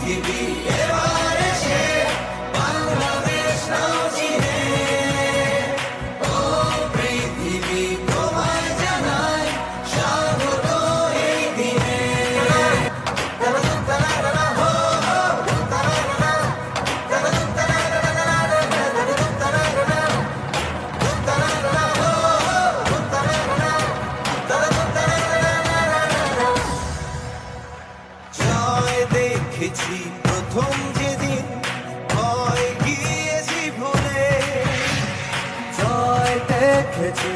পৃথিবী এবার এসে বাংলাদেশ নাও চিনে। ও পৃথিবী তোমায় জানাই স্বাগত এই দিনে। জয় দেখেছি প্রথম যেদিন, ভয় গিয়েছি ভুলে। জয় দেখেছি